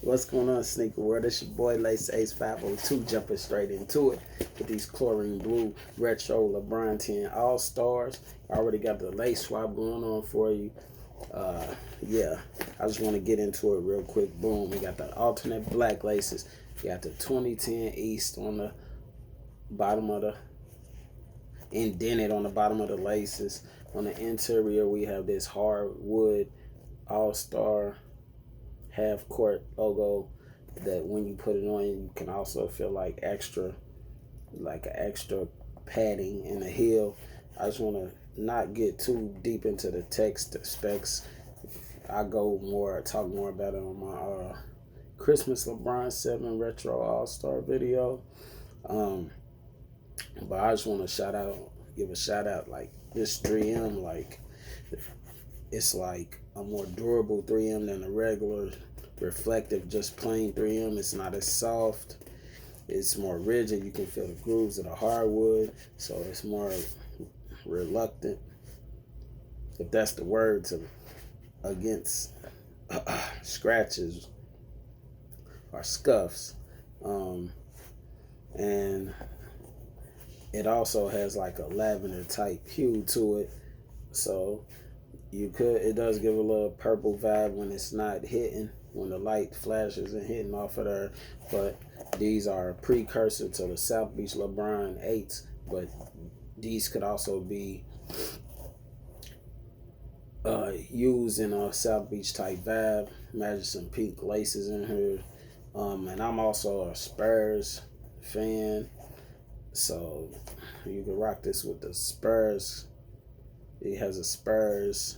What's going on, Sneaker World? It's your boy Lace Ace 502, jumping straight into it with these chlorine blue retro LeBron 10 All-Stars. I already got the lace swap going on for you. Yeah, I just want to get into it real quick. Boom, we got the alternate black laces. We got the 2010 East on the bottom of the, indented on the bottom of the laces. On the interior, we have this hardwood All-Star half court logo that when you put it on, you can also feel like an extra padding in the heel. I just want to not get too deep into the text, the specs. I talk more about it on my Christmas LeBron 7 Retro All-Star video. But I just want to give a shout out, like this 3M, like it's like a more durable 3M than a regular reflective, just plain 3M. It's not as soft. It's more rigid. You can feel the grooves of the hardwood, so it's more reluctant, if that's the word, against scratches or scuffs. And it also has like a lavender type hue to it, so it does give a little purple vibe when it's not hitting, when the light flashes and hitting off of there. But these are a precursor to the South Beach LeBron 8s, but these could also be used in a South Beach type vibe. Imagine some pink laces in here. And I'm also a Spurs fan, so you can rock this with the Spurs. It has a Spurs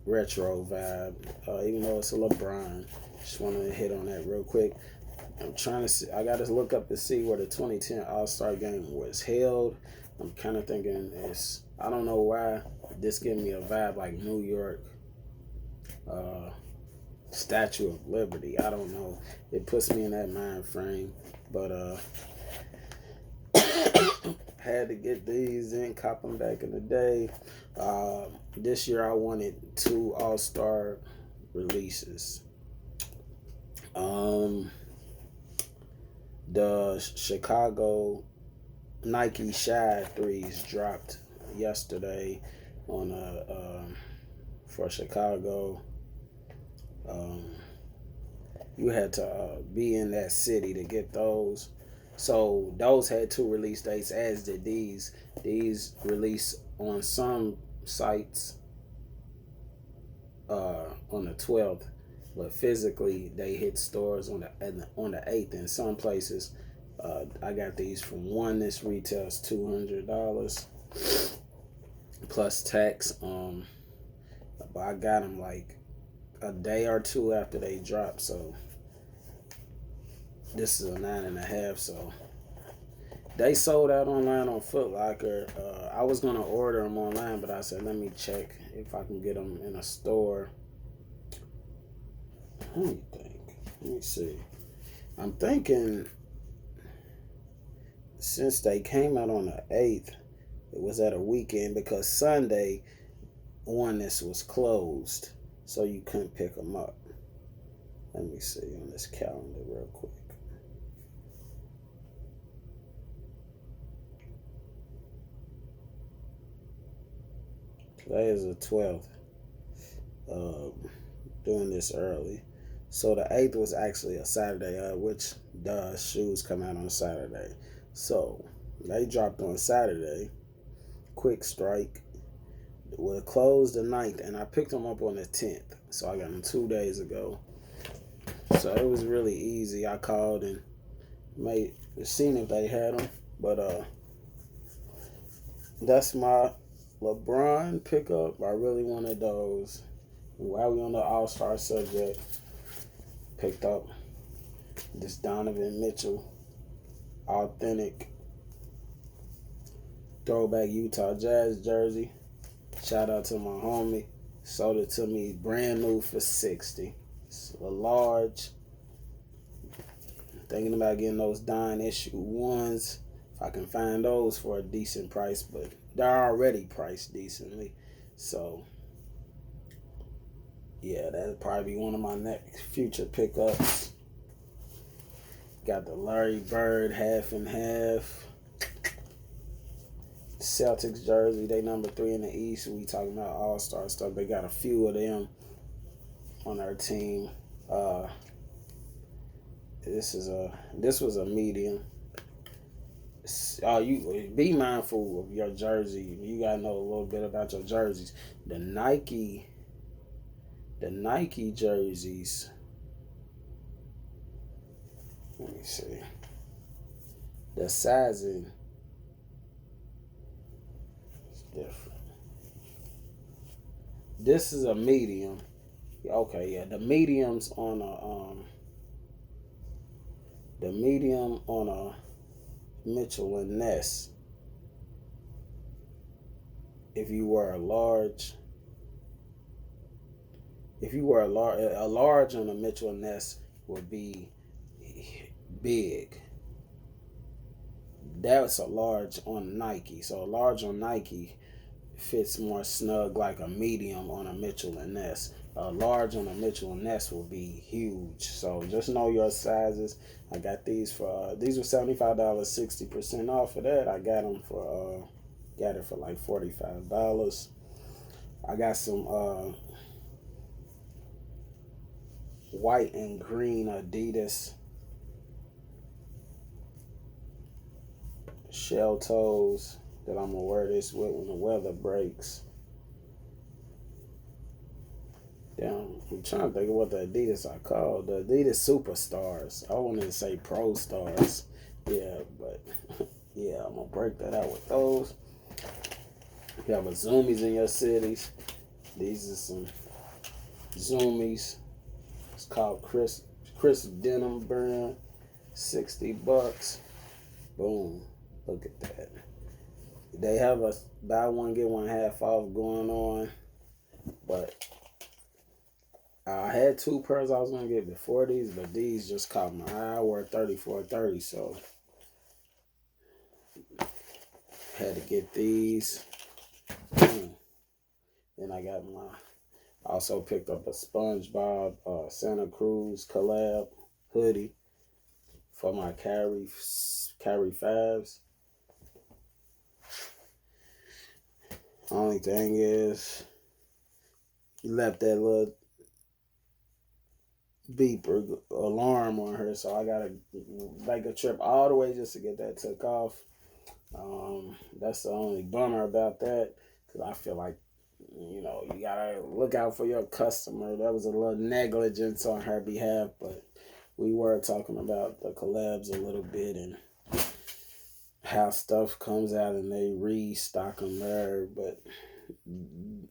retro vibe, even though it's a LeBron. Just wanted to hit on that real quick. I'm trying to see, I got to look up to see where the 2010 All-Star game was held. I'm kind of thinking I don't know why, this gives me a vibe like New York, Statue of Liberty. I don't know. It puts me in that mind frame, but had to get these in, cop them back in the day. This year I wanted 2 All-Star releases. The Chicago Nike Shy 3s dropped yesterday for Chicago. You had to be in that city to get those. So those had 2 release dates, as did these. These release on some sites on the 12th, but physically they hit stores on the 8th. In some places, I got these from one. This retails $200 plus tax. But I got them like a day or two after they dropped, so this is a 9.5. So they sold out online on Foot Locker. I was gonna order them online, but I said let me check if I can get them in a store. Let me see. I'm thinking since they came out on the 8th, it was at a weekend, because Sunday this was closed, so you couldn't pick them up. Let me see on this calendar real quick. Today is the 12th. Doing this early. So the 8th was actually a Saturday, which shoes come out on Saturday. So they dropped on Saturday. Quick strike. Will close the 9th, and I picked them up on the 10th. So I got them 2 days ago. So it was really easy. I called and seen if they had them. But that's my LeBron pickup. I really wanted those. While we on the All-Star subject, picked up this Donovan Mitchell authentic throwback Utah Jazz jersey. Shout out to my homie. Sold it to me brand new for $60. It's a large. Thinking about getting those dime issue ones, if I can find those for a decent price, but they're already priced decently. So Yeah, that'll probably be one of my next future pickups. Got the Larry Bird half and half. Celtics jersey, they number 3 in the East. We talking about All-Star stuff. They got a few of them on our team. This was a medium. You be mindful of your jersey. You gotta know a little bit about your jerseys. The Nike jerseys. Let me see. The sizing is different. This is a medium. Okay, yeah. The medium on a Mitchell and Ness. If you were a large on a Mitchell and Ness would be big. That's a large on Nike. So a large on Nike fits more snug like a medium on a Mitchell and Ness. A large on a Mitchell and Ness will be huge. So just know your sizes. I got these for these were $75, 60% off of that. I got them for got it for like $45. I got some white and green Adidas shell toes that I'm gonna wear this with when the weather breaks. Damn, I'm trying to think of what the Adidas are called. The Adidas Superstars. I wanted to say Pro Stars. Yeah, but yeah, I'm gonna break that out with those. You have a Zumiez in your cities. These are some Zumiez. It's called Chris Denim brand. $60. Boom. Look at that. They have a buy one get one half off going on, but I had 2 pairs I was gonna get before these, but these just caught my eye. I wore 34.30, so had to get these. Then I got also picked up a Spongebob Santa Cruz collab hoodie for my carry 5s. Only thing is, you left that little beeper alarm on her, so I gotta make a trip all the way just to get that took off. That's the only bummer about that, because I feel like, you gotta look out for your customer. That was a little negligence on her behalf, but we were talking about the collabs a little bit and how stuff comes out and they restock them there, but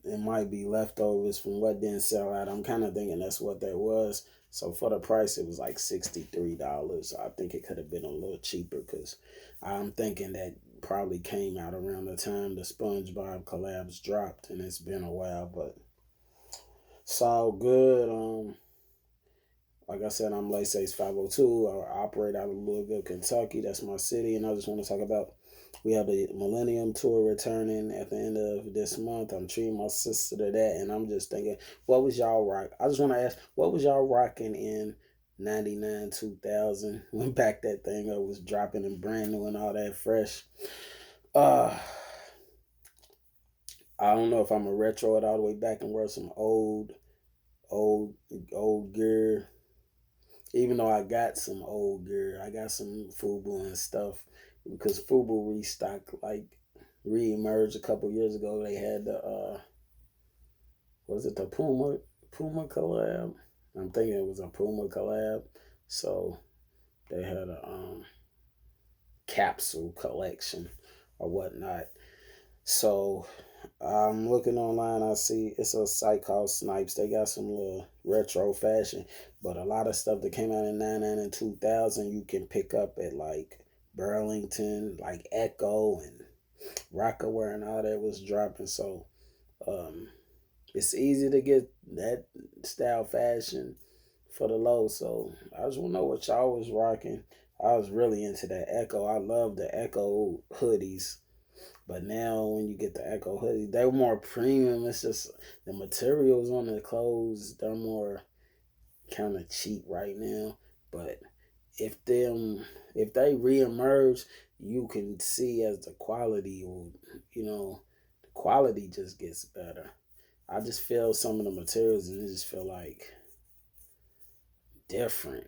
it might be leftovers from what didn't sell out. I'm kind of thinking that's what that was. So for the price, it was like $63. I think it could have been a little cheaper, because I'm thinking that probably came out around the time the SpongeBob collabs dropped, and it's been a while, but it's all good. Like I said, I'm Lace Ace 502. I operate out of Louisville, Kentucky. That's my city, and I just want to talk about, we have the Millennium Tour returning at the end of this month. I'm treating my sister to that, and I'm just thinking, what was y'all rock? I just want to ask, what was y'all rocking in 99, 2000, when back that thing up was dropping and brand new and all that fresh? I don't know if I'm a retro it all the way back and wear some old gear. Even though I got some old gear, I got some FUBU and stuff, because FUBU re-emerged a couple years ago. They had the was it the Puma collab? I'm thinking it was a Puma collab. So they had a capsule collection or whatnot. So I'm looking online. I see it's a site called Snipes. They got some little retro fashion, but a lot of stuff that came out in 99 and 2000 you can pick up at like Burlington, like Echo and Rockaware and all that was dropping. So it's easy to get that style fashion for the low. So I just want to know what y'all was rocking. I was really into that Echo. I love the Echo hoodies. But now when you get the Echo hoodie, they're more premium. It's just the materials on the clothes, they're more kind of cheap right now. But if they reemerge, you can see as the quality will, the quality just gets better. I just feel some of the materials and it just feel like different.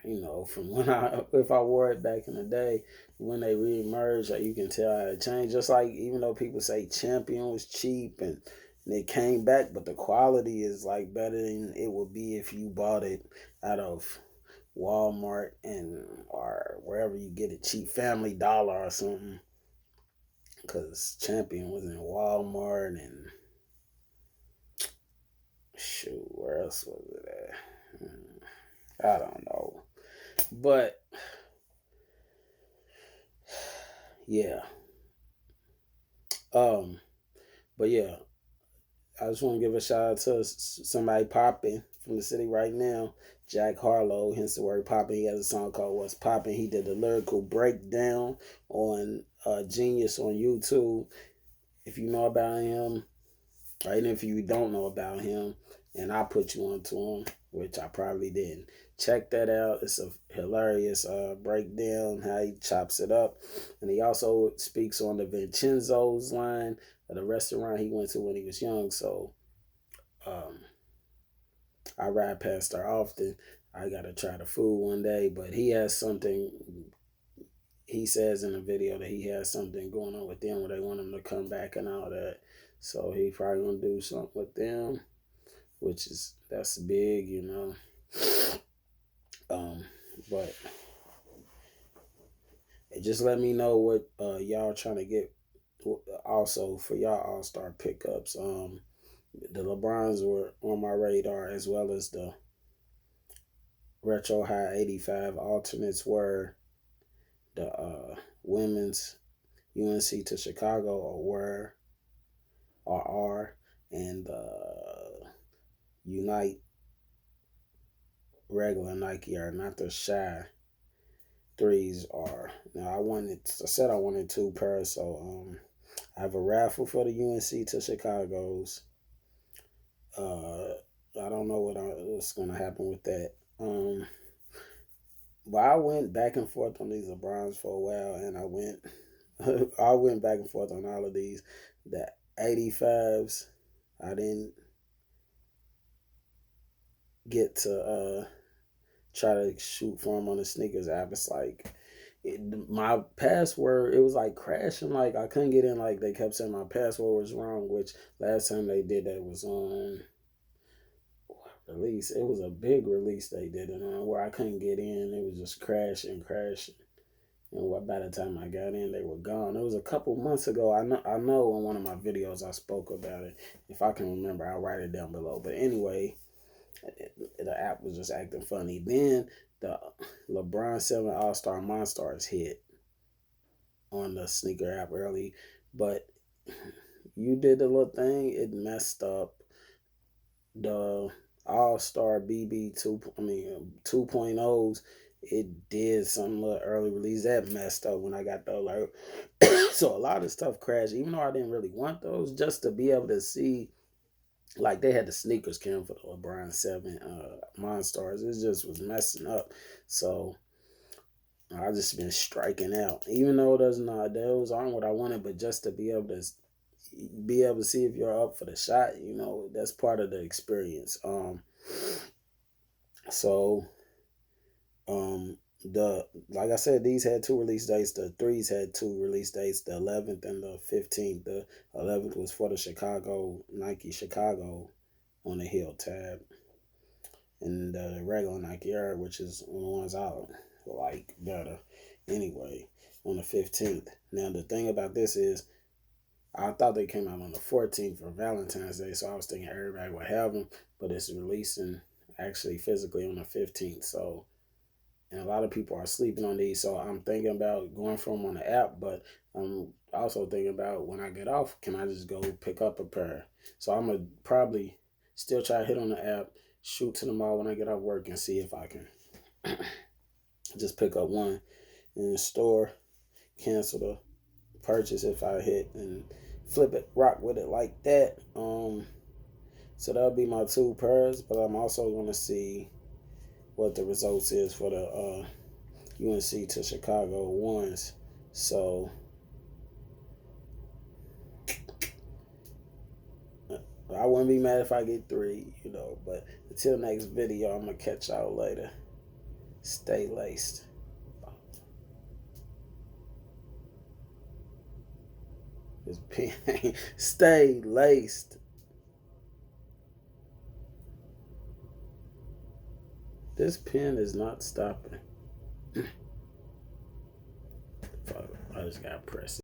From when if I wore it back in the day, when they reemerged, like you can tell how it changed. Just like even though people say Champion was cheap and it came back, but the quality is like better than it would be if you bought it out of Walmart or wherever you get it cheap, Family Dollar or something. Because Champion was in Walmart and shoot, where else was it at? I don't know. But yeah. But yeah, I just want to give a shout out to somebody popping from the city right now, Jack Harlow, hence the word popping. He has a song called What's Popping. He did a lyrical breakdown on Genius on YouTube. If you know about him, right? And if you don't know about him, and I put you onto him, which I probably didn't. Check that out. It's a hilarious breakdown, how he chops it up. And he also speaks on the Vincenzo's line of the restaurant he went to when he was young. So I ride past there often. I got to try the food one day. But he has something, he says in the video that he has something going on with them where they want him to come back and all that. So he probably going to do something with them, that's big. But just let me know what y'all trying to get. Also for y'all Allstar pickups, the Lebrons were on my radar, as well as the Retro High 85 alternates were the women's UNC to Chicago are, and Unite regular Nike are, not the Shy threes are. Now I said I wanted 2 pairs, so I have a raffle for the UNC to Chicago's. I don't know what's gonna happen with that. But I went back and forth on these LeBrons for a while, and I went back and forth on all of these. The 85s, I didn't get to try to shoot for them on the sneakers app. It's like my password, it was like crashing. Like I couldn't get in. Like they kept saying my password was wrong, which last time they did that was on release. It was a big release they did it on where I couldn't get in. It was just crashing. And by the time I got in, they were gone. It was a couple months ago. I know in one of my videos I spoke about it. If I can remember, I'll write it down below. But anyway, the app was just acting funny. Then the LeBron 7 All-Star Monstars hit on the sneaker app early. But you did the little thing. It messed up the All-Star BB 2.0s. It did some little early release that messed up when I got the alert. So a lot of stuff crashed, even though I didn't really want those, just to be able to see. Like they had the sneakers cam for the LeBron 7 Monstars. It just was messing up. So I just been striking out. Even though those aren't what I wanted, but just to be able to see if you're up for the shot, that's part of the experience. Like I said, these had 2 release dates. The 3s had 2 release dates, the 11th and the 15th. The 11th was for the Nike Chicago on the heel tab, and the regular Nike Air, which is one of the ones I like better anyway, on the 15th. Now the thing about this is, I thought they came out on the 14th for Valentine's Day, so I was thinking everybody would have them, but it's releasing actually physically on the 15th. So, and a lot of people are sleeping on these, so I'm thinking about going for them on the app, but I'm also thinking about when I get off, can I just go pick up a pair? So I'm going to probably still try to hit on the app, shoot to the mall when I get off work, and see if I can just pick up one in the store, cancel the purchase if I hit and flip it, rock with it like that. So that'll be my 2 pairs, but I'm also going to see what the results is for the UNC to Chicago ones. So I wouldn't be mad if I get 3, you know. But until next video, I'm going to catch y'all later. Stay laced. This pen, stay laced. This pen is not stopping. I just got to press it.